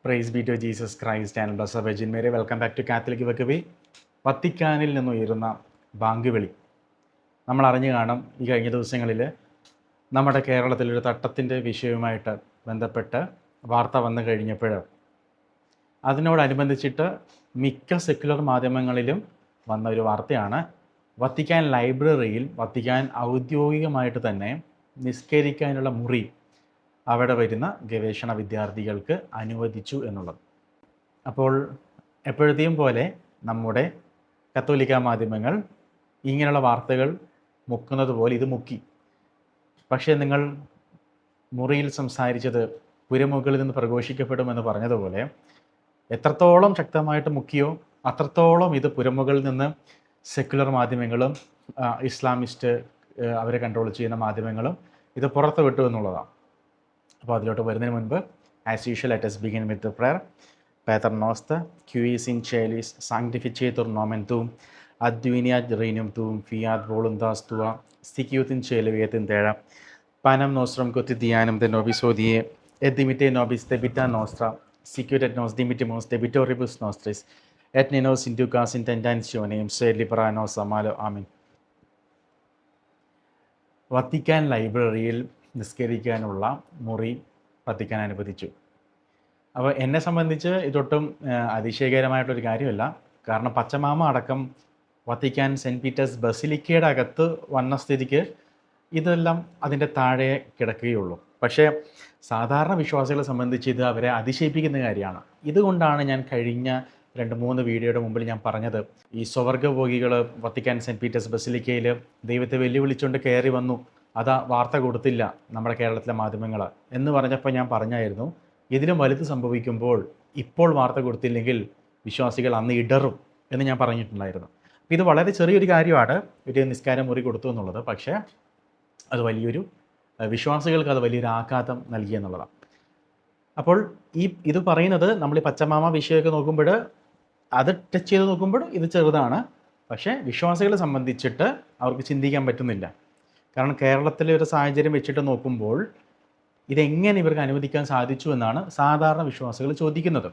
Price be to Jesus Christ and blessed Virgin Mary. Welcome back to Catholic വക്കവി. വത്തിക്കാനിൽ നിന്നുയരുന്ന ബാങ്കുവിളി നമ്മൾ അറിഞ്ഞു കാണും. ഈ കഴിഞ്ഞ ദിവസങ്ങളിൽ നമ്മുടെ കേരളത്തിലൊരു തട്ടത്തിൻ്റെ വിഷയവുമായിട്ട് ബന്ധപ്പെട്ട് വാർത്ത വന്നു കഴിഞ്ഞപ്പോൾ അതിനോടനുബന്ധിച്ചിട്ട് മിക്ക സെക്യുലർ മാധ്യമങ്ങളിലും വന്ന ഒരു വാർത്തയാണ് വത്തിക്കാൻ ലൈബ്രറിയിൽ വത്തിക്കാൻ ഔദ്യോഗികമായിട്ട് തന്നെ നിസ്കരിക്കാനുള്ള മുറി അവിടെ വരുന്ന ഗവേഷണ വിദ്യാർത്ഥികൾക്ക് അനുവദിച്ചു എന്നുള്ളത്. അപ്പോൾ എപ്പോഴത്തെയും പോലെ നമ്മുടെ കത്തോലിക്ക മാധ്യമങ്ങൾ ഇങ്ങനെയുള്ള വാർത്തകൾ മുക്കുന്നത് പോലെ ഇത് മുക്കി. പക്ഷേ നിങ്ങൾ മുറിയിൽ സംസാരിച്ചത് പുരമുകളിൽ നിന്ന് പ്രഘോഷിക്കപ്പെടുമെന്ന് പറഞ്ഞതുപോലെ എത്രത്തോളം ശക്തമായിട്ട് മുക്കിയോ അത്രത്തോളം ഇത് പുരമുകളിൽ നിന്ന് സെക്യുലർ മാധ്യമങ്ങളും ഇസ്ലാമിസ്റ്റ് അവരെ കൺട്രോൾ ചെയ്യുന്ന മാധ്യമങ്ങളും ഇത് പുറത്ത് വിട്ടു എന്നുള്ളതാണ്. അപ്പോൾ അതിലോട്ട് വരുന്നതിന് മുൻപ് as usual let us begin with the prayer. Pater noster, qui es in celis, sanctificetur nomen tuum, adveniat regnum tuum, fiat voluntas tua, sicut in cielo et in terra. Panem nostrum quotidianum de nobis hodie, et dimitte nobis debita nostra, sicut et nos dimittimus debitoribus nostris, et ne nos inducas in tentationem, sed libera nos a malo. Amen. Vatican ലൈബ്രറിയിൽ നിസ്കരിക്കാനുള്ള മുറി Vatican അനുവദിച്ചു. അപ്പോൾ എന്നെ സംബന്ധിച്ച് ഇതൊട്ടും അതിശയകരമായിട്ടൊരു കാര്യമല്ല. കാരണം പച്ചമാമ അടക്കം Vatican cent Peter's ബസിലിക്കയുടെ അകത്ത് വന്ന സ്ഥിതിക്ക് ഇതെല്ലാം അതിൻ്റെ താഴെ കിടക്കുകയുള്ളൂ. പക്ഷേ സാധാരണ വിശ്വാസികളെ സംബന്ധിച്ച് ഇത് അവരെ അതിശയിപ്പിക്കുന്ന കാര്യമാണ്. ഇതുകൊണ്ടാണ് ഞാൻ കഴിഞ്ഞ 2-3 വീഡിയോയുടെ മുമ്പിൽ ഞാൻ പറഞ്ഞത്, ഈ സ്വർഗ്ഗഭോഗികൾ വത്തിക്കാൻ സെൻറ്റ് പീറ്റേഴ്സ് ബസിലിക്കയിൽ ദൈവത്തെ വെല്ലുവിളിച്ചുകൊണ്ട് കയറി വന്നു, അതാ വാർത്ത കൊടുത്തില്ല നമ്മുടെ കേരളത്തിലെ മാധ്യമങ്ങൾ എന്ന് പറഞ്ഞപ്പോൾ ഞാൻ പറഞ്ഞായിരുന്നു, ഇതിലും വലുത് സംഭവിക്കുമ്പോൾ ഇപ്പോൾ വാർത്ത കൊടുത്തില്ലെങ്കിൽ വിശ്വാസികൾ അന്ന് ഇടറും എന്ന് ഞാൻ പറഞ്ഞിട്ടുണ്ടായിരുന്നു. അപ്പോൾ ഇത് വളരെ ചെറിയൊരു കാര്യമാണ്, ഒരു നിസ്കാരം മുറി കൊടുത്തു എന്നുള്ളത്. പക്ഷേ അത് വലിയൊരു വിശ്വാസികൾക്ക് അത് വലിയൊരു ആഘാതം നൽകി എന്നുള്ളതാണ്. അപ്പോൾ ഇത് പറയുന്നത് നമ്മൾ ഈ പച്ചമാമ വിഷയമൊക്കെ നോക്കുമ്പോൾ അത് ടച്ച് ചെയ്ത് നോക്കുമ്പോൾ ഇത് ചെറുതാണ്. പക്ഷേ വിശ്വാസികളെ സംബന്ധിച്ചിട്ട് അവർക്ക് ചിന്തിക്കാൻ പറ്റുന്നില്ല. കാരണം കേരളത്തിലെ ഒരു സാഹചര്യം വെച്ചിട്ട് നോക്കുമ്പോൾ ഇതെങ്ങനെ ഇവർക്ക് അനുവദിക്കാൻ സാധിച്ചു എന്നാണ് സാധാരണ വിശ്വാസികൾ ചോദിക്കുന്നത്.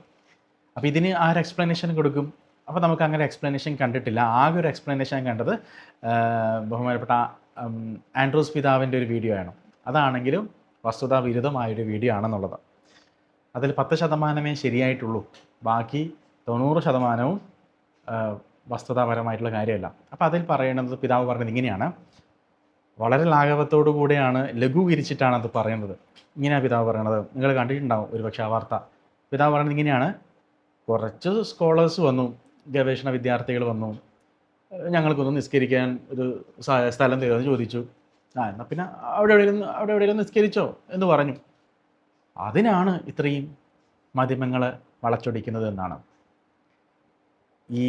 അപ്പോൾ ഇതിന് ആര് എക്സ്പ്ലനേഷൻ കൊടുക്കും? അപ്പോൾ നമുക്ക് അങ്ങനെ എക്സ്പ്ലനേഷൻ കണ്ടിട്ടില്ല. ആകെ ഒരു എക്സ്പ്ലനേഷൻ കണ്ടത് ബഹുമാനപ്പെട്ട ആൻഡ്രൂസ് പിതാവിൻ്റെ ഒരു വീഡിയോ ആണ്. അതാണെങ്കിലും വസ്തുതാ വിരുദ്ധമായൊരു വീഡിയോ ആണെന്നുള്ളത്. അതിൽ 10% ശരിയായിട്ടുള്ളൂ, ബാക്കി 90% വസ്തുതാപരമായിട്ടുള്ള കാര്യമല്ല. അപ്പോൾ അതിൽ പറയുന്നത്, പിതാവ് പറയുന്നത് ഇങ്ങനെയാണ്, വളരെ ലാഘവത്തോടു കൂടെയാണ്, ലഘൂകരിച്ചിട്ടാണ് അത് പറയുന്നത്. ഇങ്ങനെയാണ് പിതാവ് പറയുന്നത്. നിങ്ങൾ കണ്ടിട്ടുണ്ടാവും ഒരുപക്ഷെ ആ വാർത്ത. പിതാവ് പറയുന്നത് ഇങ്ങനെയാണ്, കുറച്ച് സ്കോളേഴ്സ് വന്നു, ഗവേഷണ വിദ്യാർത്ഥികൾ വന്നു, ഞങ്ങൾക്കൊന്ന് നിസ്കരിക്കാൻ ഒരു സ്ഥലം തരുമെന്ന് ചോദിച്ചു. എന്നാൽ പിന്നെ അവിടെ എവിടെയെങ്കിലും നിസ്കരിച്ചോ എന്ന് പറഞ്ഞു. അതിനാണ് ഇത്രയും മാധ്യമങ്ങൾ വളച്ചൊടിക്കുന്നത് എന്നാണ്. ഈ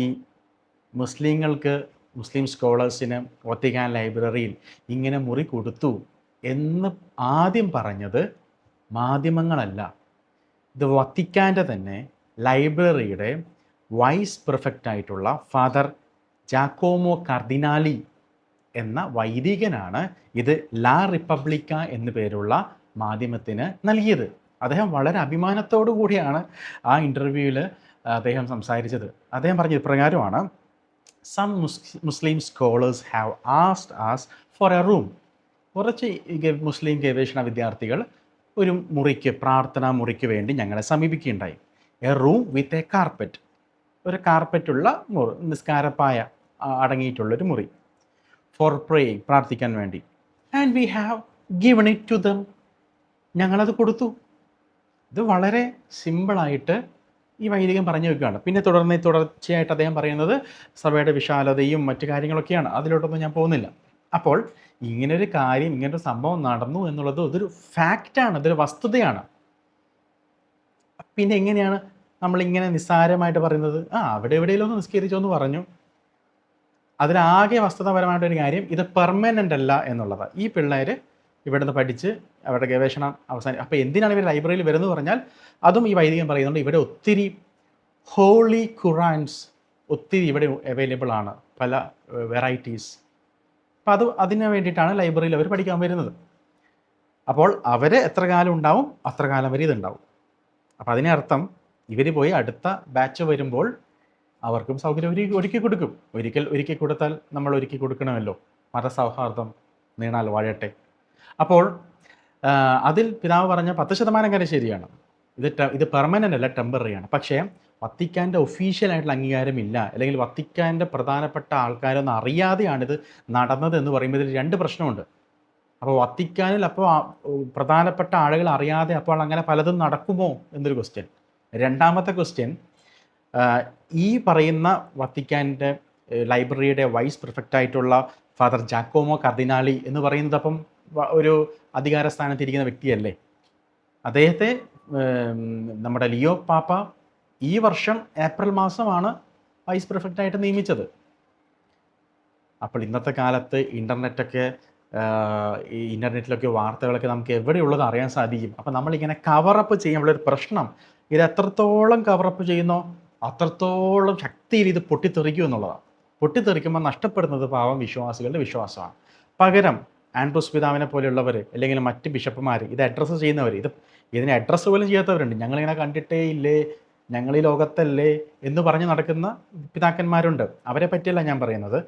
മുസ്ലിം സ്കോളേഴ്സിന് വത്തിക്കാൻ ലൈബ്രറിയിൽ ഇങ്ങനെ മുറി കൊടുത്തു എന്ന് ആദ്യം പറഞ്ഞത് മാധ്യമങ്ങളല്ല. ഇത് വത്തിക്കാൻ്റെ തന്നെ ലൈബ്രറിയുടെ വൈസ് പ്രിഫെക്റ്റായിട്ടുള്ള ഫാദർ ജാക്കോമോ കർദിനാലി എന്ന വൈദികനാണ് ഇത് ലാ റിപ്പബ്ലിക്ക എന്നു പേരുള്ള മാധ്യമത്തിന് നൽകിയത്. അദ്ദേഹം വളരെ അഭിമാനത്തോടു കൂടിയാണ് ആ ഇൻ്റർവ്യൂവിൽ അദ്ദേഹം സംസാരിച്ചത്. അദ്ദേഹം പറഞ്ഞത് ഇപ്രകാരമാണ്, some Muslim scholars have asked us for a room. കുറച്ച് മുസ്ലിം ഗവേഷണ വിദ്യാർത്ഥികൾ ഒരു മുറിക്ക്, പ്രാർത്ഥനാ മുറിക്ക് വേണ്ടി ഞങ്ങളെ സമീപിക്കുകയുണ്ടായി. A room with a carpet, ഒരു കാർപ്പറ്റുള്ള മുറി, നിസ്കാരപ്പായ അടങ്ങിയിട്ടുള്ളൊരു മുറി, ഫോർ പ്രേയിങ്, പ്രാർത്ഥിക്കാൻ വേണ്ടി. And we have given it to them, ഞങ്ങളത് കൊടുത്തു. ഇത് വളരെ സിമ്പിളായിട്ട് ഈ വൈദികൻ പറഞ്ഞു വെക്കുകയാണ്. പിന്നെ തുടർച്ചയായിട്ട് അദ്ദേഹം പറയുന്നത് സഭയുടെ വിശാലതയും മറ്റു കാര്യങ്ങളൊക്കെയാണ്. അതിലോട്ടൊന്നും ഞാൻ പോകുന്നില്ല. അപ്പോൾ ഇങ്ങനൊരു കാര്യം, ഇങ്ങനൊരു സംഭവം നടന്നു എന്നുള്ളത് അതൊരു ഫാക്റ്റാണ്, അതൊരു വസ്തുതയാണ്. പിന്നെ എങ്ങനെയാണ് നമ്മളിങ്ങനെ നിസ്സാരമായിട്ട് പറയുന്നത്, അവിടെ എവിടെയെങ്കിലും ഒന്ന് നിസ്കരിച്ചോ എന്ന് പറഞ്ഞു. അതിലാകെ വസ്തുതാപരമായിട്ടൊരു കാര്യം, ഇത് പെർമനൻ്റ് അല്ല എന്നുള്ളത്. ഈ പിള്ളേർ ഇവിടുന്ന് പഠിച്ച് അവരുടെ ഗവേഷണം അവസാനം. അപ്പോൾ എന്തിനാണ് ഇവർ ലൈബ്രറിയിൽ വരുന്നത് പറഞ്ഞാൽ, അതും ഈ വൈദികൻ പറയുന്നുണ്ട്, ഇവിടെ ഒത്തിരി ഹോളി ഖുറാൻസ് ഒത്തിരി ഇവിടെ അവൈലബിൾ ആണ്, പല വെറൈറ്റീസ്. അപ്പോൾ അതിന് വേണ്ടിയിട്ടാണ് ലൈബ്രറിയിൽ അവർ പഠിക്കാൻ വരുന്നത്. അപ്പോൾ അവർ എത്ര കാലം ഉണ്ടാവും അത്ര കാലം വരെ ഇതുണ്ടാവും. അപ്പോൾ അതിനർത്ഥം ഇവർ പോയി അടുത്ത ബാച്ച് വരുമ്പോൾ അവർക്കും സൗകര്യം ഒരുക്കി കൊടുക്കും. ഒരുക്കി കൊടുത്താൽ നമ്മൾ ഒരുക്കി കൊടുക്കണമല്ലോ. മതസൗഹാർദ്ദം നീണാൽ വാഴട്ടെ. അപ്പോൾ അതിൽ പിതാവ് പറഞ്ഞ 10% കാര്യം ശരിയാണ്. ഇത് പെർമനൻ്റ് അല്ല, ടെമ്പററിയാണ്. പക്ഷേ വത്തിക്കാൻ്റെ ഒഫീഷ്യലായിട്ടുള്ള അംഗീകാരമില്ല, അല്ലെങ്കിൽ വത്തിക്കാൻ്റെ പ്രധാനപ്പെട്ട ആൾക്കാരൊന്നും അറിയാതെയാണിത് നടന്നത് എന്ന് പറയുമ്പോൾ ഇതിൽ 2 പ്രശ്നമുണ്ട്. അപ്പോൾ വത്തിക്കാനിൽ അപ്പോൾ പ്രധാനപ്പെട്ട ആളുകൾ അറിയാതെ അപ്പോൾ അങ്ങനെ പലതും നടക്കുമോ എന്നൊരു ക്വസ്റ്റ്യൻ. രണ്ടാമത്തെ ക്വസ്റ്റ്യൻ, ഈ പറയുന്ന വത്തിക്കാൻ്റെ ലൈബ്രറിയുടെ വൈസ് പ്രിഫെക്റ്റായിട്ടുള്ള ഫാദർ ജാക്കോമോ കർദിനാളി എന്ന് പറയുന്നത് അപ്പം ഒരു അധികാര സ്ഥാനത്തിരിക്കുന്ന വ്യക്തിയല്ലേ? അദ്ദേഹത്തെ നമ്മുടെ ലിയോ പാപ്പ ഈ വർഷം ഏപ്രിൽ മാസമാണ് വൈസ് പ്രിഫെക്റ്റായിട്ട് നിയമിച്ചത്. അപ്പോൾ ഇന്നത്തെ കാലത്ത് ഇൻ്റർനെറ്റിലൊക്കെ വാർത്തകളൊക്കെ നമുക്ക് എവിടെയുള്ളത് അറിയാൻ സാധിക്കും. അപ്പോൾ നമ്മളിങ്ങനെ കവറപ്പ് ചെയ്യുമ്പോഴൊരു പ്രശ്നം, ഇത് എത്രത്തോളം കവറപ്പ് ചെയ്യുന്നോ അത്രത്തോളം ശക്തിയിൽ ഇത് പൊട്ടിത്തെറിക്കും എന്നുള്ളതാണ്. പൊട്ടിത്തെറിക്കുമ്പോൾ നഷ്ടപ്പെടുന്നത് പാവം വിശ്വാസികളുടെ വിശ്വാസമാണ്. പകരം ആൻഡ്രൂസ് പിതാവിനെ പോലെയുള്ളവർ അല്ലെങ്കിൽ മറ്റ് ബിഷപ്പുമാർ ഇത് അഡ്രസ്സ് ചെയ്യുന്നവർ, ഇതിനെ അഡ്രസ്സ് പോലും ചെയ്യാത്തവരുണ്ട്. ഞങ്ങളിങ്ങനെ കണ്ടിട്ടേ ഇല്ലേ, ഞങ്ങൾ ഈ ലോകത്തല്ലേ എന്ന് പറഞ്ഞ് നടക്കുന്ന പിതാക്കന്മാരുണ്ട്. അവരെ പറ്റിയല്ല ഞാൻ പറയുന്നത്.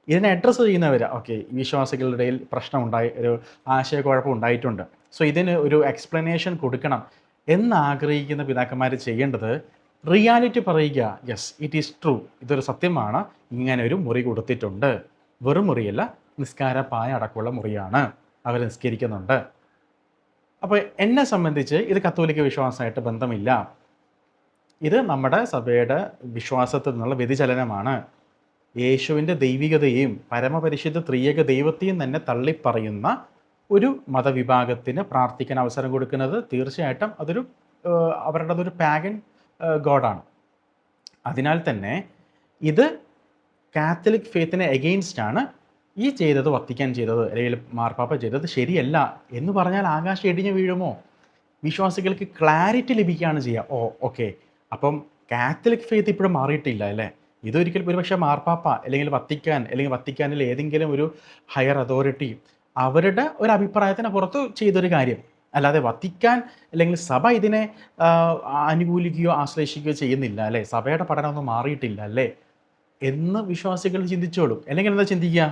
ഇതിനെ അഡ്രസ്സ് ചെയ്യുന്നവർ, ഓക്കെ, വിശ്വാസികളുടെ ഇടയിൽ പ്രശ്നമുണ്ടായി, ഒരു ആശയക്കുഴപ്പം ഉണ്ടായിട്ടുണ്ട്, സോ ഇതിന് ഒരു എക്സ്പ്ലനേഷൻ കൊടുക്കണം എന്നാഗ്രഹിക്കുന്ന പിതാക്കന്മാർ ചെയ്യേണ്ടത് റിയാലിറ്റി പറയുക. യെസ്, ഇറ്റ് ഈസ് ട്രൂ, ഇതൊരു സത്യമാണ്, ഇങ്ങനെ ഒരു മുറി കൊടുത്തിട്ടുണ്ട്. വെറും മുറിയല്ല, നിസ്കാരപ്പായ അടക്കമുള്ള മുറിയാണ്, അവർ നിസ്കരിക്കുന്നുണ്ട്. അപ്പോൾ എന്നെ സംബന്ധിച്ച് ഇത് കത്തോലിക്ക വിശ്വാസമായിട്ട് ബന്ധമില്ല. ഇത് നമ്മുടെ സഭയുടെ വിശ്വാസത്തിൽ നിന്നുള്ള വ്യതിചലനമാണ്. യേശുവിൻ്റെ ദൈവികതയെയും പരമപരിശുദ്ധ ത്രിയേക ദൈവത്തെയും തന്നെ തള്ളിപ്പറയുന്ന ഒരു മതവിഭാഗത്തിന് പ്രാർത്ഥിക്കാൻ അവസരം കൊടുക്കുന്നത് തീർച്ചയായിട്ടും അവരുടേതൊരു പാഗൻ ഗോഡാണ്. അതിനാൽ തന്നെ ഇത് കാത്തലിക് ഫെയ്ത്തിനെ എഗെയിൻസ്റ്റ് ആണ്. ഈ ചെയ്തത് വത്തിക്കാൻ ചെയ്തത് അല്ലെങ്കിൽ മാർപ്പാപ്പ ചെയ്തത് ശരിയല്ല എന്ന് പറഞ്ഞാൽ ആകാശം ഇടിഞ്ഞു വീഴുമോ? വിശ്വാസികൾക്ക് ക്ലാരിറ്റി ലഭിക്കുകയാണ് ചെയ്യുക. ഓക്കെ, അപ്പം കാത്തലിക് ഫെയ്ത്ത് ഇപ്പോഴും മാറിയിട്ടില്ല അല്ലേ? ഇതൊരിക്കലും ഒരുപക്ഷെ മാർപ്പാപ്പ അല്ലെങ്കിൽ വത്തിക്കാൻ അല്ലെങ്കിൽ വത്തിക്കാനിൽ ഏതെങ്കിലും ഒരു ഹയർ അതോറിറ്റി അവരുടെ ഒരു അഭിപ്രായത്തിന് പുറത്ത് ചെയ്തൊരു കാര്യം, അല്ലാതെ വത്തിക്കാൻ അല്ലെങ്കിൽ സഭ ഇതിനെ അനുകൂലിക്കുകയോ ആശ്ലേഷിക്കുകയോ ചെയ്യുന്നില്ല അല്ലേ? സഭയുടെ പഠനമൊന്നും മാറിയിട്ടില്ല അല്ലേ എന്ന് വിശ്വാസികൾ ചിന്തിച്ചോളും. അല്ലെങ്കിൽ എന്താ ചിന്തിക്കുക?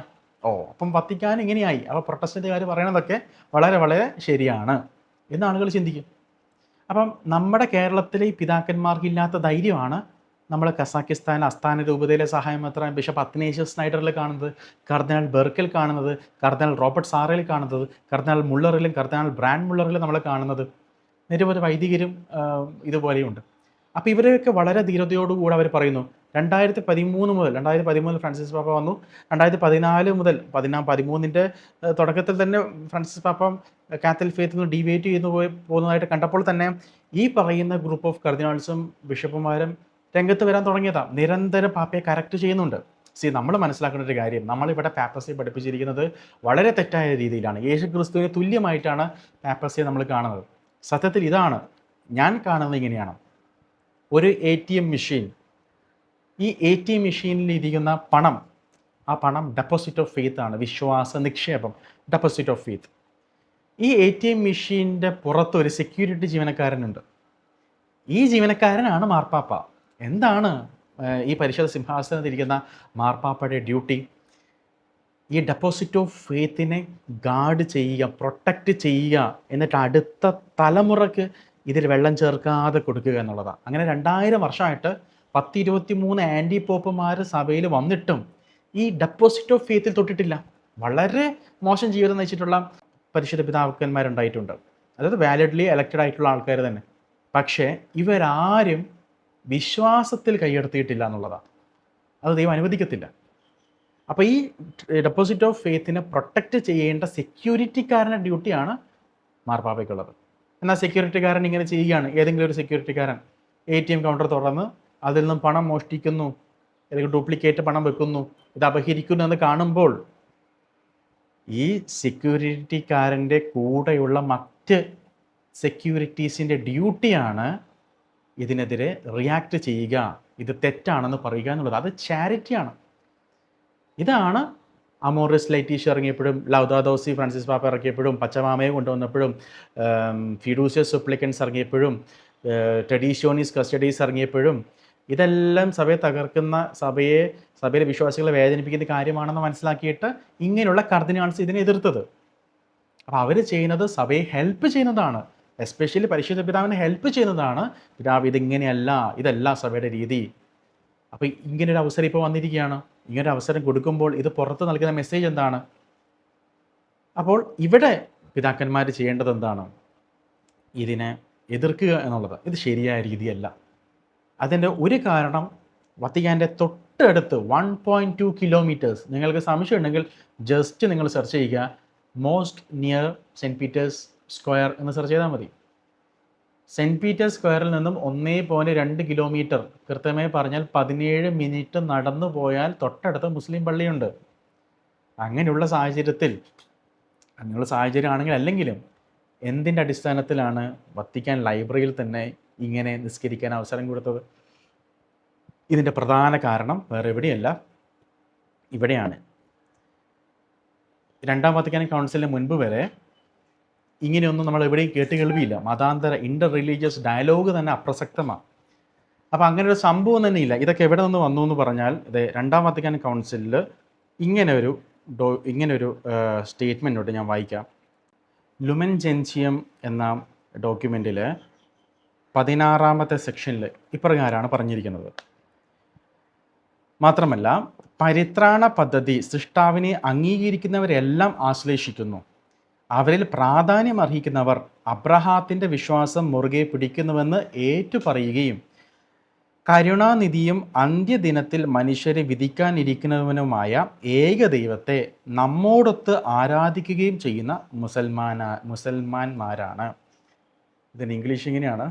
അപ്പം വത്തിക്കാൻ ഇങ്ങനെയായി, അപ്പോൾ പ്രൊട്ടസ്റ്റൻ്റുകാർ പറയണതൊക്കെ വളരെ വളരെ ശരിയാണ് എന്ന് ആളുകൾ ചിന്തിക്കും. അപ്പം നമ്മുടെ കേരളത്തിലെ ഈ പിതാക്കന്മാർക്കില്ലാത്ത ധൈര്യമാണ് നമ്മൾ കസാക്കിസ്ഥാൻ അസ്ഥാന രൂപതയിലെ സഹായമെത്രാൻ ബിഷപ്പ് അത്തനേഷ്യസ് സ്നൈഡറിൽ കാണുന്നത്, കർദിനാൾ ബെർക്കിൽ കാണുന്നത്, കർദിനാൾ റോബർട്ട് സാറയിൽ കാണുന്നത്, കർദിനാൾ മുള്ളറിലും കർദിനാൾ ബ്രാൻഡ് മുള്ളറിലും നമ്മൾ കാണുന്നത്. നിരവധി വൈദികരും ഇതുപോലെയുണ്ട്. അപ്പോൾ ഇവരെയൊക്കെ വളരെ ധീരതയോടുകൂടി അവർ പറയുന്നു. 2013 ഫ്രാൻസിസ് പാപ്പ വന്നു. 2014 മുതൽ 13 തുടക്കത്തിൽ തന്നെ ഫ്രാൻസിസ് പാപ്പ കാത്തലിക് ഫെയ്ത്തിൽ നിന്ന് ഡീവിയേറ്റ് ചെയ്തു പോകുന്നതായിട്ട് കണ്ടപ്പോൾ തന്നെ ഈ പറയുന്ന ഗ്രൂപ്പ് ഓഫ് കർദിനാൾസും ബിഷപ്പുമാരും രംഗത്ത് വരാൻ തുടങ്ങിയതാണ്. നിരന്തരം പാപ്പയെ കറക്റ്റ് ചെയ്യുന്നുണ്ട്. നമ്മൾ മനസ്സിലാക്കേണ്ട ഒരു കാര്യം, നമ്മളിവിടെ പാപ്പസിയെ പഠിപ്പിച്ചിരിക്കുന്നത് വളരെ തെറ്റായ രീതിയിലാണ്. യേശു ക്രിസ്തുവിന് തുല്യമായിട്ടാണ് പാപ്പസിയെ നമ്മൾ കാണുന്നത്. സത്യത്തിൽ ഇതാണ് ഞാൻ കാണുന്നത്. ഇങ്ങനെയാണ് ഒരു ATM മെഷീൻ. ഈ ATM മെഷീനിൽ ഇരിക്കുന്ന പണം, ആ പണം ഡെപ്പോസിറ്റ് ഓഫ് ഫെയ്ത്ത് ആണ്, വിശ്വാസ നിക്ഷേപം, ഡെപ്പോസിറ്റ് ഓഫ് ഫെയ്ത്ത്. ഈ ATM മെഷീൻ്റെ പുറത്ത് ഒരു സെക്യൂരിറ്റി ജീവനക്കാരനുണ്ട്. ഈ ജീവനക്കാരനാണ് മാർപ്പാപ്പ. എന്താണ് ഈ പരിശുദ്ധ സിംഹാസനത്തിരിക്കുന്ന മാർപ്പാപ്പയുടെ ഡ്യൂട്ടി? ഈ ഡെപ്പോസിറ്റ് ഓഫ് ഫെയ്ത്തിനെ ഗാർഡ് ചെയ്യുക, പ്രൊട്ടക്റ്റ് ചെയ്യുക, എന്നിട്ട് അടുത്ത തലമുറക്ക് ഇതിൽ വെള്ളം ചേർക്കാതെ കൊടുക്കുക എന്നുള്ളതാണ്. അങ്ങനെ 2000 വർഷമായിട്ട് 1023 ആൻറ്റി പോപ്പുമാർ സഭയിൽ വന്നിട്ടും ഈ ഡെപ്പോസിറ്റ് ഓഫ് ഫെയ്ത്തിൽ തൊട്ടിട്ടില്ല. വളരെ മോശം ജീവിതം നയിച്ചിട്ടുള്ള പരിശുദ്ധ പിതാക്കന്മാരുണ്ടായിട്ടുണ്ട്, അതായത് വാലിഡ്ലി എലക്റ്റഡ് ആയിട്ടുള്ള ആൾക്കാർ തന്നെ. പക്ഷേ ഇവരാരും വിശ്വാസത്തിൽ കൈയെടുത്തിയിട്ടില്ല എന്നുള്ളതാണ്. അത് ദൈവം അനുവദിക്കത്തില്ല. അപ്പോൾ ഈ ഡെപ്പോസിറ്റ് ഓഫ് ഫെയ്ത്തിനെ പ്രൊട്ടക്റ്റ് ചെയ്യേണ്ട സെക്യൂരിറ്റിക്കാരൻ്റെ ഡ്യൂട്ടിയാണ് മാർപ്പാപ്പയ്ക്കുള്ളത്. എന്നാൽ സെക്യൂരിറ്റിക്കാരൻ ഇങ്ങനെ ചെയ്യുകയാണ്. ഏതെങ്കിലും ഒരു സെക്യൂരിറ്റിക്കാരൻ ATM കൗണ്ടർ തുറന്ന് അതിൽ നിന്നും പണം മോഷ്ടിക്കുന്നു, അല്ലെങ്കിൽ ഡ്യൂപ്ലിക്കേറ്റ് പണം വെക്കുന്നു, ഇത് അപഹരിക്കുന്നു എന്ന് കാണുമ്പോൾ ഈ സെക്യൂരിറ്റിക്കാരൻ്റെ കൂടെയുള്ള മറ്റ് സെക്യൂരിറ്റീസിൻ്റെ ഡ്യൂട്ടിയാണ് ഇതിനെതിരെ റിയാക്ട് ചെയ്യുക, ഇത് തെറ്റാണെന്ന് പറയുക എന്നുള്ളത്. അത് ചാരിറ്റിയാണ്. ഇതാണ് അമോറസ് ലൈറ്റീഷ്യ ഇറങ്ങിയപ്പോഴും, ലൗദാദോസി ഫ്രാൻസിസ് പാപ്പ ഇറക്കിയപ്പോഴും, പച്ചമാമയെ കൊണ്ടുവന്നപ്പോഴും, ഫിഡൂസിയസ് സുപ്ലിക്കൻസ് ഇറങ്ങിയപ്പോഴും, ട്രഡീഷോണിസ് കസ്റ്റഡീസ് ഇറങ്ങിയപ്പോഴും ഇതെല്ലാം സഭയെ തകർക്കുന്ന, സഭയിലെ വിശ്വാസികളെ വേദനിപ്പിക്കുന്ന കാര്യമാണെന്ന് മനസ്സിലാക്കിയിട്ട് ഇങ്ങനെയുള്ള കർദിനാൾസ് ഇതിനെ എതിർത്തത്. അപ്പോൾ അവർ ചെയ്യുന്നത് സഭയെ ഹെൽപ്പ് ചെയ്യുന്നതാണ്, എസ്പെഷ്യലി പരിശുദ്ധ പിതാവിനെ ഹെൽപ്പ് ചെയ്യുന്നതാണ്. പിതാവ് ഇതിങ്ങനെയല്ല, ഇതല്ല സഭയുടെ രീതി. അപ്പോൾ ഇങ്ങനൊരു അവസരം ഇപ്പോൾ വന്നിരിക്കുകയാണ്. ഇങ്ങനൊരു അവസരം കൊടുക്കുമ്പോൾ ഇത് പുറത്ത് നൽകുന്ന മെസ്സേജ് എന്താണ്? അപ്പോൾ ഇവിടെ പിതാക്കന്മാർ ചെയ്യേണ്ടത് എന്താണ്? ഇതിനെ എതിർക്കുക എന്നുള്ളത്. ഇത് ശരിയായ രീതിയല്ല. അതിൻ്റെ ഒരു കാരണം വത്തിക്കാൻ്റെ തൊട്ടടുത്ത് 1.2 കിലോമീറ്റേഴ്സ്, നിങ്ങൾക്ക് സംശയം ഉണ്ടെങ്കിൽ ജസ്റ്റ് നിങ്ങൾ സെർച്ച് ചെയ്യുക, most near Saint Peter's Square എന്ന് സെർച്ച് ചെയ്താൽ മതി. സെൻറ്റ് പീറ്റേഴ്സ് സ്ക്വയറിൽ നിന്നും 1.2 കിലോമീറ്റർ, കൃത്യമായി പറഞ്ഞാൽ 17 മിനിറ്റ് നടന്നു പോയാൽ തൊട്ടടുത്ത് മുസ്ലിം പള്ളിയുണ്ട്. അങ്ങനെയുള്ള സാഹചര്യമാണെങ്കിൽ അല്ലെങ്കിലും എന്തിൻ്റെ അടിസ്ഥാനത്തിലാണ് വത്തിക്കാൻ ലൈബ്രറിയിൽ തന്നെ ഇങ്ങനെ നിസ്കരിക്കാൻ അവസരം കൊടുത്തത്? ഇതിൻ്റെ പ്രധാന കാരണം വേറെ എവിടെയല്ല, ഇവിടെയാണ്. രണ്ടാം വത്തിക്കാൻ കൗൺസിലിന് മുൻപ് വരെ ഇങ്ങനെയൊന്നും നമ്മൾ എവിടെയും കേൾവിയില്ല. മതാന്തര ഇൻ്റർ റിലീജിയസ് ഡയലോഗ് തന്നെ അപ്രസക്തമാണ്. അപ്പോൾ അങ്ങനെ ഒരു സംഭവം തന്നെ ഇല്ല. ഇതൊക്കെ എവിടെ നിന്ന് വന്നു എന്ന് പറഞ്ഞാൽ, ഇത് രണ്ടാം വത്തിക്കാൻ കൗൺസിലിൽ ഇങ്ങനൊരു സ്റ്റേറ്റ്മെൻറ്റോട്ട് ഞാൻ വായിക്കാം. ലുമൻ ജെൻസിയം എന്ന ഡോക്യുമെൻറ്റിൽ 16ാമത്തെ സെക്ഷനിൽ ഇപ്രകാരമാണ് പറഞ്ഞിരിക്കുന്നത്. മാത്രമല്ല, പരിത്രാണ പദ്ധതി സൃഷ്ടാവിനെ അംഗീകരിക്കുന്നവരെല്ലാം ആശ്ലേഷിക്കുന്നു. അവരിൽ പ്രാധാന്യം അർഹിക്കുന്നവർ അബ്രഹാത്തിൻ്റെ വിശ്വാസം മുറുകെ പിടിക്കുന്നുവെന്ന് ഏറ്റുപറയുകയും കരുണാനിധിയും അന്ത്യദിനത്തിൽ മനുഷ്യരെ വിധിക്കാനിരിക്കുന്നവനുമായ ഏക ദൈവത്തെ നമ്മോടൊത്ത് ആരാധിക്കുകയും ചെയ്യുന്ന മുസൽമാന്മാരാണ്. ഇതിന് ഇംഗ്ലീഷ് ഇങ്ങനെയാണ്: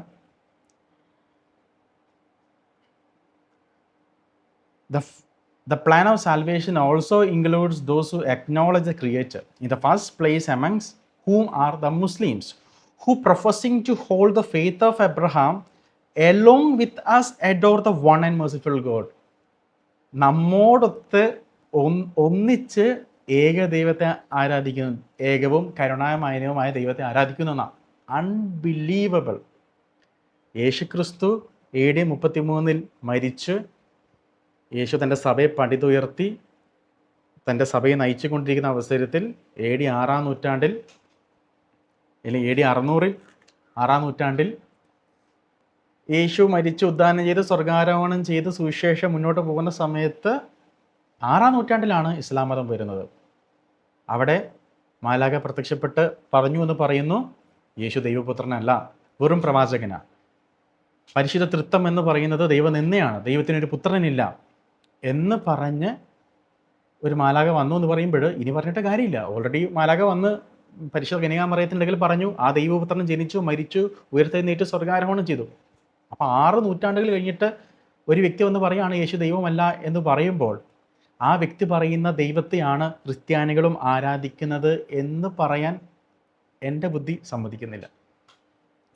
The plan of salvation also includes those who acknowledge the Creator, in the first place amongst whom are the Muslims, who professing to hold the faith of Abraham, along with us adore the one and merciful God. നമ്മോടൊത്ത് ഒന്നിച്ച് ഏകദൈവത്തെ ആരാധിക്കുന്നു, ഏകവും കരുണാമയനുമായ ദൈവത്തെ ആരാധിക്കുന്നു എന്നാണ്. Unbelievable. യേശുക്രിസ്തു AD 33 മരിച്ച് യേശു തൻ്റെ സഭയെ പണിതുയർത്തി തൻ്റെ സഭയെ നയിച്ചു കൊണ്ടിരിക്കുന്ന അവസരത്തിൽ AD 6-ാം നൂറ്റാണ്ടിൽ അല്ലെങ്കിൽ AD 600-6-ാം നൂറ്റാണ്ടിൽ യേശു മരിച്ച് ഉദ്ധാനം ചെയ്ത് സ്വർഗാരോഹണം ചെയ്ത് സുവിശേഷം മുന്നോട്ട് പോകുന്ന സമയത്ത് 6-ാം നൂറ്റാണ്ടിലാണ് ഇസ്ലാം മതം വരുന്നത്. അവിടെ മാലാഖ പ്രത്യക്ഷപ്പെട്ട് പറഞ്ഞു എന്ന് പറയുന്നു, യേശു ദൈവപുത്രനല്ല, വെറും പ്രവാചകനാണ്. പരിശുദ്ധ തൃത്വം എന്ന് പറയുന്നത് ദൈവനിന്ദയാണ്, ദൈവത്തിനൊരു പുത്രനില്ല എന്ന് പറഞ്ഞ് ഒരു മാലാഖ വന്നു എന്ന് പറയുമ്പോൾ ഇനി പറഞ്ഞിട്ട് കാര്യമില്ല. ഓൾറെഡി മാലാഖ വന്ന് പരിശുദ്ധ കന്യകാമറിയത്തിൻ്റെ പറഞ്ഞു, ആ ദൈവപുത്രൻ ജനിച്ചു, മരിച്ചു, ഉയർത്തെഴുന്നേറ്റ് സ്വർഗാരോഹണം ചെയ്തു. അപ്പോൾ 6 നൂറ്റാണ്ടുകൾ കഴിഞ്ഞിട്ട് ഒരു വ്യക്തി വന്ന് പറയുകയാണ് യേശു ദൈവമല്ല എന്ന് പറയുമ്പോൾ, ആ വ്യക്തി പറയുന്ന ദൈവത്തെയാണ് ക്രിസ്ത്യാനികളും ആരാധിക്കുന്നത് എന്ന് പറയാൻ എൻ്റെ ബുദ്ധി സമ്മതിക്കുന്നില്ല.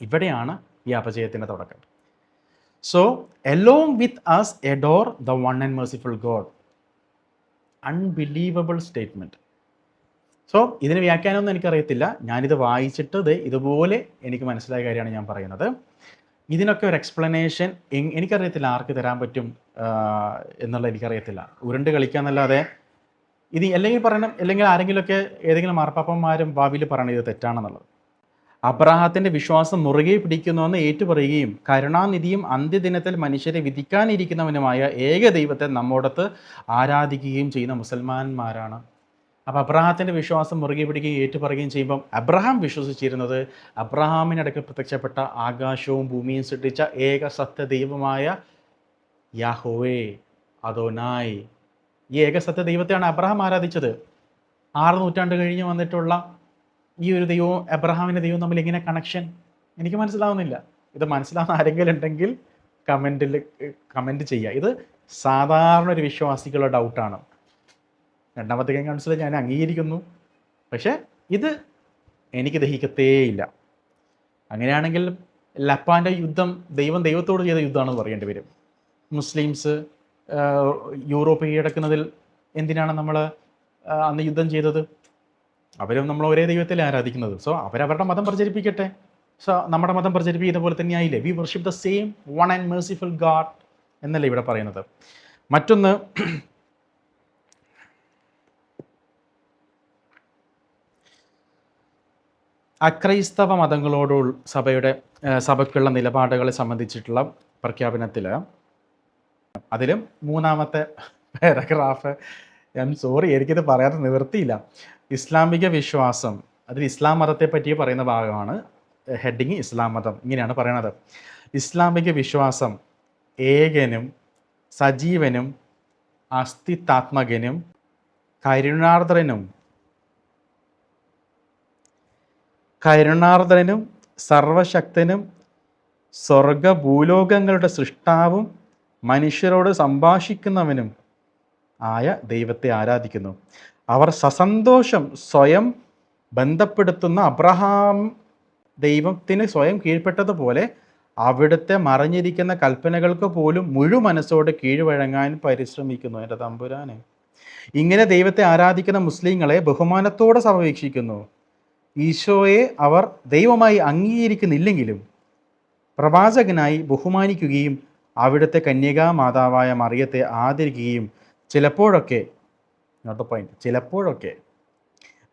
ഇവിടെയാണ് ഈ അപജയത്തിൻ്റെ തുടക്കം. So, along with us adore the one and merciful God. Unbelievable statement. So ഇതിന് വ്യാഖ്യാനമൊന്നും എനിക്കറിയത്തില്ല. ഞാനിത് വായിച്ചിട്ട് ഇതുപോലെ എനിക്ക് മനസ്സിലായ കാര്യമാണ് ഞാൻ പറയുന്നത്. ഇതിനൊക്കെ ഒരു എക്സ്പ്ലനേഷൻ എനിക്കറിയത്തില്ല ആർക്ക് തരാൻ പറ്റും എന്നുള്ളത് എനിക്കറിയത്തില്ല. ഉരുണ്ട് കളിക്കാന്നല്ലാതെ ഇത് അല്ലെങ്കിൽ ആരെങ്കിലുമൊക്കെ ഏതെങ്കിലും മാർപ്പാപ്പന്മാരും ഭാവിയിൽ പറയണത് ഇത് തെറ്റാണെന്നുള്ളത്. അബ്രഹാത്തിൻ്റെ വിശ്വാസം മുറുകെ പിടിക്കുന്നുവെന്ന് ഏറ്റുപറയുകയും കരുണാനിധിയും അന്ത്യദിനത്തിൽ മനുഷ്യരെ വിധിക്കാനിരിക്കുന്നവനുമായ ഏക ദൈവത്തെ നമ്മോടത്ത് ആരാധിക്കുകയും ചെയ്യുന്ന മുസൽമാന്മാരാണ്. അപ്പോൾ അബ്രഹാത്തിൻ്റെ വിശ്വാസം മുറുകെ പിടിക്കുകയും ഏറ്റുപറയുകയും ചെയ്യുമ്പം അബ്രഹാം വിശ്വസിച്ചിരുന്നത് അബ്രഹാമിനടക്കം പ്രത്യക്ഷപ്പെട്ട ആകാശവും ഭൂമിയും സൃഷ്ടിച്ച ഏക സത്യ ദൈവമായ യാഹോവേ അദോനായ്, ഈ ഏക സത്യ ദൈവത്തെയാണ് അബ്രഹാം ആരാധിച്ചത്. 6 നൂറ്റാണ്ട് കഴിഞ്ഞ് വന്നിട്ടുള്ള ഈ ഒരു ദൈവവും അബ്രഹാമിൻ്റെ ദൈവവും തമ്മിൽ എങ്ങനെ കണക്ഷൻ എനിക്ക് മനസ്സിലാവുന്നില്ല. ഇത് മനസ്സിലാവുന്ന ആരെങ്കിലും ഉണ്ടെങ്കിൽ കമൻറ്റ് ചെയ്യുക. ഇത് സാധാരണ ഒരു വിശ്വാസികളുടെ ഡൗട്ടാണ്. രണ്ടാം വത്തിക്കാൻ കൗൺസിൽ ഞാൻ അംഗീകരിക്കുന്നു, പക്ഷേ ഇത് എനിക്ക് ദഹിക്കത്തേയില്ല. അങ്ങനെയാണെങ്കിൽ ലപ്പാൻ്റെ യുദ്ധം ദൈവത്തോട് ചെയ്ത യുദ്ധമാണെന്ന് പറയേണ്ടി വരും. മുസ്ലിംസ് യൂറോപ്പ് കീഴടക്കുന്നതിൽ എന്തിനാണ് നമ്മൾ അന്ന് യുദ്ധം ചെയ്തത്? അവരും നമ്മൾ ഒരേ ദൈവത്തിലെ ആരാധിക്കുന്നത്. സോ അവരവരുടെ മതം പ്രചരിപ്പിക്കട്ടെ. സോ നമ്മുടെ മതം പ്രചരിപ്പിക്കുന്ന പോലെ തന്നെയായില്ലേ? We worship the same one and merciful God എന്നല്ലേ ഇവിടെ പറയുന്നത്. മറ്റൊന്ന്, അക്രൈസ്തവ മതങ്ങളോട് സഭയ്ക്കുള്ള നിലപാടുകളെ സംബന്ധിച്ചിട്ടുള്ള പ്രഖ്യാപനത്തിൽ അതിലും 3-ാമത്തെ പാരഗ്രാഫ്, സോറി എനിക്കിത് പറയാതെ നിവൃത്തിയില്ല. ഇസ്ലാമിക വിശ്വാസം, അതിൽ ഇസ്ലാം മതത്തെ പറ്റി പറയുന്ന ഭാഗമാണ് ഹെഡിങ് ഇസ്ലാം മതം. ഇങ്ങനെയാണ് പറയണത്: ഇസ്ലാമിക വിശ്വാസം ഏകനും സജീവനും അസ്തിത്വാത്മകനും കരുണാർദ്രനും സർവശക്തനും സ്വർഗഭൂലോകങ്ങളുടെ സൃഷ്ടാവും മനുഷ്യരോട് സംഭാഷിക്കുന്നവനും ആയ ദൈവത്തെ ആരാധിക്കുന്നു. അവർ സസന്തോഷം സ്വയം ബന്ധപ്പെടുത്തുന്ന അബ്രഹാം ദൈവത്തിന് സ്വയം കീഴ്പ്പെട്ടതുപോലെ അവിടുത്തെ മറഞ്ഞിരിക്കുന്ന കൽപ്പനകൾക്ക് പോലും മനസ്സോടെ കീഴ്വഴങ്ങാൻ പരിശ്രമിക്കുന്നു. എൻ്റെ തമ്പുരാനെ, ഇങ്ങനെ ദൈവത്തെ ആരാധിക്കുന്ന മുസ്ലിങ്ങളെ ബഹുമാനത്തോടെ സമവീക്ഷിക്കുന്നു. ഈശോയെ അവർ ദൈവമായി അംഗീകരിക്കുന്നില്ലെങ്കിലും പ്രവാചകനായി ബഹുമാനിക്കുകയും അവിടുത്തെ കന്യകാ മാതാവായ മറിയത്തെ ആദരിക്കുകയും ചിലപ്പോഴൊക്കെ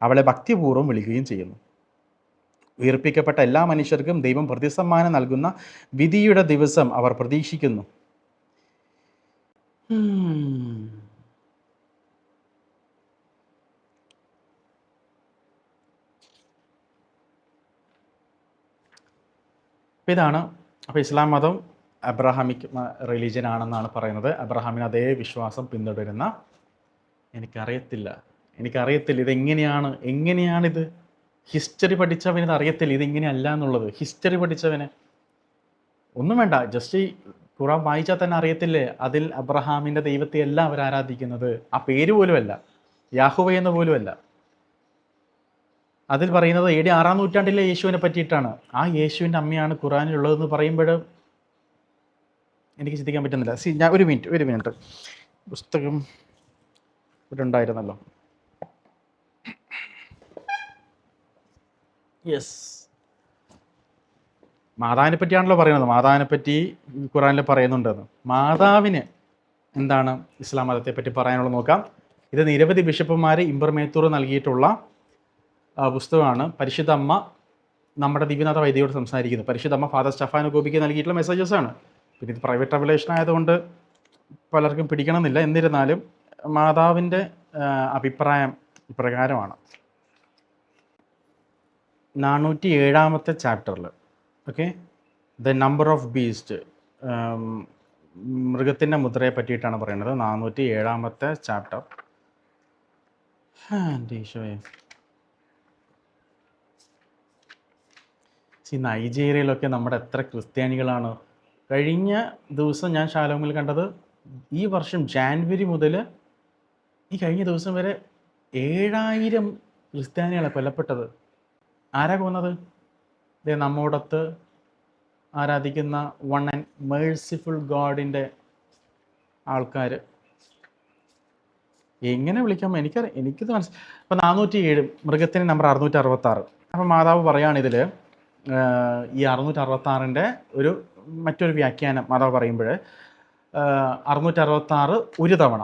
അവളെ ഭക്തിപൂർവ്വം വിളിക്കുകയും ചെയ്യുന്നു. ഉയർപ്പിക്കപ്പെട്ട എല്ലാ മനുഷ്യർക്കും ദൈവം പ്രതിസമ്മാനം നൽകുന്ന വിധിയുടെ ദിവസം അവർ പ്രതീക്ഷിക്കുന്നു. ഇതാണ്. അപ്പോൾ ഇസ്ലാം മതം അബ്രഹാമിക് റിലീജിയൻ ആണെന്നാണ് പറയുന്നത്. അബ്രഹാമിന് അതേ വിശ്വാസം പിന്തുടരുന്ന, എനിക്കറിയത്തില്ല എങ്ങനെയാണിത് ഹിസ്റ്ററി പഠിച്ചവന് അറിയത്തില്ല ഇതെങ്ങനെയല്ല എന്നുള്ളത്. ഹിസ്റ്ററി പഠിച്ചവന് ഒന്നും വേണ്ട, ജസ്റ്റ് ഈ ഖുറാൻ വായിച്ചാൽ തന്നെ അറിയത്തില്ലേ അതിൽ അബ്രഹാമിൻ്റെ ദൈവത്തെയല്ല അവർ ആരാധിക്കുന്നത്. ആ പേര് പോലുമല്ല, യാഹുവ എന്ന് പോലുമല്ല. അതിൽ പറയുന്നത് AD 6-ാം നൂറ്റാണ്ടിലെ യേശുവിനെ പറ്റിയിട്ടാണ്. ആ യേശുവിൻ്റെ അമ്മയാണ് ഖുറാനിലുള്ളതെന്ന് പറയുമ്പോൾ എനിക്ക് ചിന്തിക്കാൻ പറ്റുന്നില്ല. ഞാൻ ഒരു മിനിറ്റ് പുസ്തകം ഇവിടെ ഉണ്ടായിരുന്നല്ലോ. യെസ്, മാതാവിനെ പറ്റിയാണല്ലോ പറയുന്നത്. മാതാവിനെ പറ്റി ഖുറാനിൽ പറയുന്നുണ്ടെന്ന്. മാതാവിന് എന്താണ് ഇസ്ലാം മതത്തെ പറ്റി പറയാനുള്ളത് നോക്കാം. ഇത് നിരവധി ബിഷപ്പുമാർ ഇമ്പർമേത്തൂർ നൽകിയിട്ടുള്ള പുസ്തകമാണ്. പരിശുദ്ധ അമ്മ നമ്മുടെ ദിവ്യനാഥ വൈദ്യയോട് സംസാരിക്കുന്നു. പരിശുദ്ധ അമ്മ ഫാദർ സ്റ്റെഫാനോ ഗോപിക്ക് നൽകിയിട്ടുള്ള മെസ്സേജസാണ്. പിന്നെ ഇത് പ്രൈവറ്റ് റെവലേഷൻ ആയതുകൊണ്ട് പലർക്കും പിടിക്കണമെന്നില്ല. എന്നിരുന്നാലും മാതാവിൻ്റെ അഭിപ്രായം ഇപ്രകാരമാണ്. 407-ാമത്തെ ചാപ്റ്ററിൽ ദ നമ്പർ ഓഫ് ബീസ്റ്റ്, മൃഗത്തിൻ്റെ മുദ്രയെ പറ്റിയിട്ടാണ് പറയുന്നത്. 407-ാമത്തെ ചാപ്റ്റർ. എൻ്റെ ഈശോയെ, നൈജീരിയയിലൊക്കെ നമ്മുടെ എത്ര ക്രിസ്ത്യാനികളാണ്. കഴിഞ്ഞ ദിവസം ഞാൻ ഷാലോമിൽ കണ്ടത്, ഈ വർഷം ജാനുവരി മുതൽ ഈ കഴിഞ്ഞ ദിവസം വരെ 7000 ക്രിസ്ത്യാനികളെ കൊല്ലപ്പെട്ടത്. ആരാ കൊന്നത്? നമ്മോടൊത്ത് ആരാധിക്കുന്ന വൺ ആൻഡ് മേഴ്സിഫുൾ ഗോഡിൻ്റെ ആൾക്കാർ. എങ്ങനെ വിളിക്കാമോ എനിക്കിത് മനസ്സിലായി. അപ്പോൾ 407, മൃഗത്തിന് നമ്പർ 666. അപ്പോൾ മാതാവ് പറയുകയാണിതിൽ ഈ 666-ൻ്റെ മറ്റൊരു വ്യാഖ്യാനം മാതാവ് പറയുമ്പോൾ 666 ഒരു തവണ,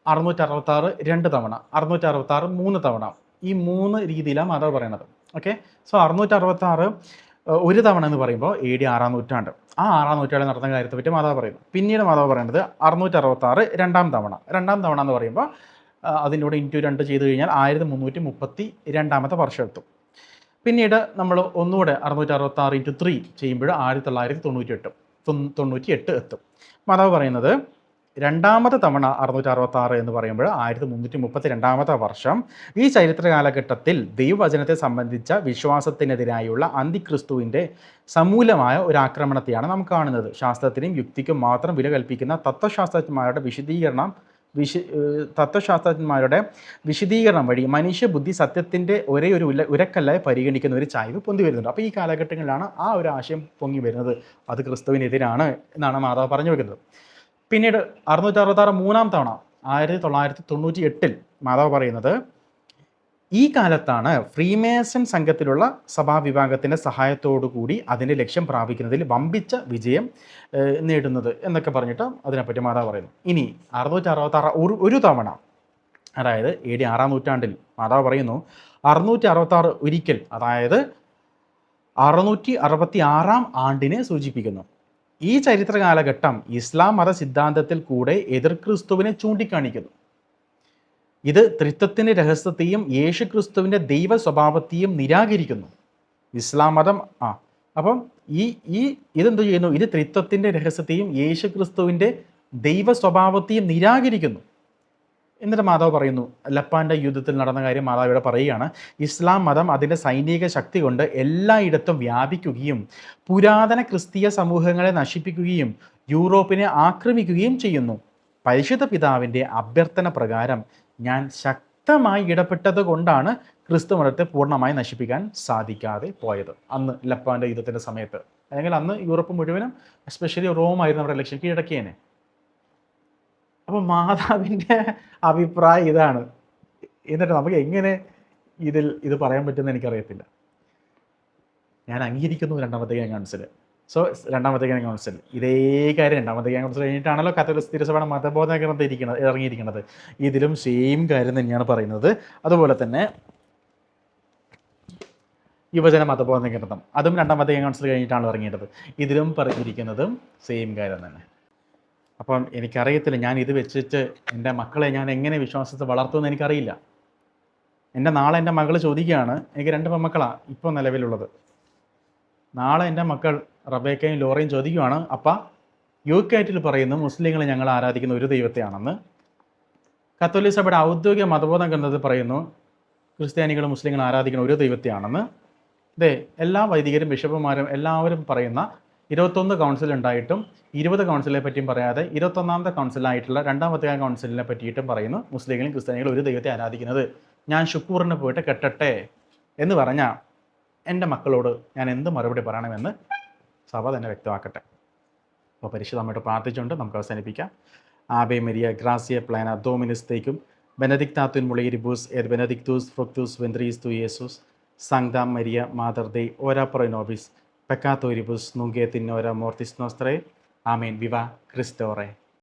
666 2 തവണ, 666 3 തവണ, ഈ 3 രീതിയിലാണ് മാതാവ് പറയണത്. സോ 666 ഒരു തവണ എന്ന് പറയുമ്പോൾ AD 6-ാം നൂറ്റാണ്ട്. ആ 6-ാം നൂറ്റാണ്ടിൽ നടന്ന കാര്യത്തെ പറ്റി മാതാവ് പറയുന്നു. പിന്നീട് മാതാവ് പറയുന്നത് 666 രണ്ടാം തവണ എന്ന് പറയുമ്പോൾ അതിനോട് ഇൻറ്റു 2 ചെയ്ത് കഴിഞ്ഞാൽ 1332-ാമത്തെ വർഷം എത്തും. പിന്നീട് നമ്മൾ ഒന്നുകൂടെ 666 × 3 ചെയ്യുമ്പോൾ 1998 എത്തും. മാതാവ് പറയുന്നത് രണ്ടാമത്തെ തവണ 666 എന്ന് പറയുമ്പോൾ 1332-ാമത്തെ വർഷം. ഈ ചരിത്ര കാലഘട്ടത്തിൽ ദൈവവചനത്തെ സംബന്ധിച്ച വിശ്വാസത്തിനെതിരായുള്ള അന്തിക്രിസ്തുവിൻ്റെ സമൂലമായ ഒരു ആക്രമണത്തെയാണ് നാം കാണുന്നത്. ശാസ്ത്രത്തിനും യുക്തിക്കും മാത്രം വില കൽപ്പിക്കുന്ന തത്വശാസ്ത്രജ്ഞന്മാരുടെ വിശദീകരണം വഴി മനുഷ്യബുദ്ധി സത്യത്തിൻ്റെ ഒരേ ഒരു ഉരക്കല്ലായി പരിഗണിക്കുന്ന ഒരു ചായ്വ് പൊന്തി വരുന്നുണ്ട്. അപ്പോൾ ഈ കാലഘട്ടങ്ങളിലാണ് ആ ഒരു ആശയം പൊങ്ങി വരുന്നത്. അത് ക്രിസ്തുവിനെതിരാണ് എന്നാണ് മാതാവ് പറഞ്ഞു വെക്കുന്നത്. പിന്നീട് 666 മൂന്നാം തവണ 1998 മാതാവ് പറയുന്നത് ഈ കാലത്താണ് ഫ്രീമേസൺ സംഘത്തിലുള്ള സഭാവിഭാഗത്തിൻ്റെ സഹായത്തോടു കൂടി അതിൻ്റെ ലക്ഷ്യം പ്രാപിക്കുന്നതിൽ വമ്പിച്ച വിജയം നേടുന്നത് എന്നൊക്കെ പറഞ്ഞിട്ട് അതിനെപ്പറ്റി മാതാവ് പറയുന്നു. ഇനി 666 ഒരു തവണ, അതായത് AD 6-ാം നൂറ്റാണ്ടിൽ മാതാവ് പറയുന്നു 666 ഒരിക്കൽ, അതായത് 666-ാം ആണ്ടിനെ സൂചിപ്പിക്കുന്നു. ഈ ചരിത്ര കാലഘട്ടം ഇസ്ലാം മത സിദ്ധാന്തത്തിൽ കൂടെ എതിർ ക്രിസ്തുവിനെ ചൂണ്ടിക്കാണിക്കുന്നു. ഇത് ത്രിത്വത്തിൻ്റെ രഹസ്യത്തെയും യേശു ക്രിസ്തുവിൻ്റെ ദൈവ സ്വഭാവത്തെയും നിരാകരിക്കുന്നു. ഇസ്ലാം മതം അപ്പം ഇതെന്തു ചെയ്യുന്നു? ഇത് ത്രിത്വത്തിൻ്റെ രഹസ്യത്തെയും യേശു ക്രിസ്തുവിൻ്റെ ദൈവ സ്വഭാവത്തെയും നിരാകരിക്കുന്നു. എന്നിട്ട് മാതാവ് പറയുന്നു, ലപ്പാൻ്റെ യുദ്ധത്തിൽ നടന്ന കാര്യം മാതാവ് ഇവിടെ പറയുകയാണ്. ഇസ്ലാം മതം അതിൻ്റെ സൈനിക ശക്തി കൊണ്ട് എല്ലായിടത്തും വ്യാപിക്കുകയും പുരാതന ക്രിസ്തീയ സമൂഹങ്ങളെ നശിപ്പിക്കുകയും യൂറോപ്പിനെ ആക്രമിക്കുകയും ചെയ്യുന്നു. പരിശുദ്ധ പിതാവിൻ്റെ അഭ്യർത്ഥന പ്രകാരം ഞാൻ ശക്തമായി ഇടപെട്ടത് കൊണ്ടാണ് ക്രിസ്തു മതത്തെ പൂർണ്ണമായി നശിപ്പിക്കാൻ സാധിക്കാതെ പോയത് അന്ന് ലപ്പാൻ്റെ യുദ്ധത്തിൻ്റെ സമയത്ത്. അല്ലെങ്കിൽ അന്ന് യൂറോപ്പ് മുഴുവനും, എസ്പെഷ്യലി റോമായിരുന്നു നമ്മുടെ ലക്ഷ്യം കീഴടക്കിയേനെ. അപ്പോൾ മാതാവിൻ്റെ അഭിപ്രായം ഇതാണ്. എന്നിട്ട് നമുക്ക് എങ്ങനെ ഇത് പറയാൻ പറ്റുമെന്ന് എനിക്കറിയത്തില്ല. ഞാൻ അംഗീകരിക്കുന്നു രണ്ടാമത്തെ കൗൺസിൽ. സോ രണ്ടാമത്തെ കൗൺസിൽ ഇതേ കാര്യം രണ്ടാമത്തെ കൗൺസിൽ കഴിഞ്ഞിട്ടാണല്ലോ കത്തോലിക്ക തിരുസഭയുടെ മതബോധന ഗ്രന്ഥം ഇറങ്ങിയിരിക്കുന്നത്. ഇതിലും സെയിം കാര്യം തന്നെയാണ് പറയുന്നത്. അതുപോലെ തന്നെ യുവജന മതബോധന ഗ്രന്ഥം, അതും രണ്ടാമത്തെ കൗൺസിൽ കഴിഞ്ഞിട്ടാണ് ഇറങ്ങിയത്. ഇതിലും പറഞ്ഞിരിക്കുന്നതും സെയിം കാര്യം തന്നെ. അപ്പം എനിക്കറിയത്തില്ല, ഞാൻ ഇത് വെച്ചിട്ട് എൻ്റെ മക്കളെ ഞാൻ എങ്ങനെ വിശ്വാസത്തെ വളർത്തുമെന്ന് എനിക്കറിയില്ല. നാളെ എൻ്റെ മകൾ ചോദിക്കുകയാണ്, എനിക്ക് 2 പെൺമക്കളാണ് ഇപ്പോൾ നിലവിലുള്ളത്. നാളെ എൻ്റെ മക്കൾ റബേക്കയും ലോറയും ചോദിക്കുകയാണ്, അപ്പ യുകെറ്റിൽ പറയുന്നു മുസ്ലിങ്ങൾ ഞങ്ങൾ ആരാധിക്കുന്ന ഒരു ദൈവത്തെയാണെന്ന്. കത്തോലിക്ക സഭയുടെ ഔദ്യോഗിക മതബോധന ഗ്രന്ഥത്തിൽ പറയുന്നു ക്രിസ്ത്യാനികൾ മുസ്ലിങ്ങൾ ആരാധിക്കുന്ന ഒരു ദൈവത്തെയാണെന്ന്. എല്ലാ വൈദികരും ബിഷപ്പുമാരും എല്ലാവരും പറയുന്ന 21 കൗൺസിൽ ഉണ്ടായിട്ടും 20 കൗൺസിലിനെ പറ്റിയും പറയാതെ 21ാമത്തെ കൗൺസിലായിട്ടുള്ള രണ്ടാമത്തെ കൗൺസിലിനെ പറ്റിയിട്ടും പറയുന്നു മുസ്ലിങ്ങളും ക്രിസ്ത്യാനികളും ഒരു ദൈവത്തെ ആരാധിക്കുന്നത്. ഞാൻ ഷുക്കൂറിന് പോയിട്ട് കെട്ടട്ടെ എന്ന് പറഞ്ഞാൽ എൻ്റെ മക്കളോട് ഞാൻ എന്ത് മറുപടി പറയണമെന്ന് സഭ തന്നെ വ്യക്തമാക്കട്ടെ. അപ്പോൾ പരിശുദ്ധ അമ്മയോട് പ്രാർത്ഥിച്ചുകൊണ്ട് നമുക്ക് അവസാനിപ്പിക്കാം. ആബെ മരിയ ഗ്രാസിയ പ്ലാന ഡോമിനിസ്തേക്കും ബെനഡിക്താത്തുൻ മുളയിരിബൂസ് എത് ബെനഡിക്തൂസ് ഫ്രുക്തൂസ് വെന്ത്രീസ് തു യേസൂസ് സാങ്താം മരിയ മാതർ ദൈ ഓരാ പ്രൊനോബിസ് പെക്കാത്തോരിബുസ് നുങ്കേ തിന്നോര മോർത്തിസ് നോസ്ത്രേ ആമേൻ വിവ ക്രിസ്റ്റോറെ.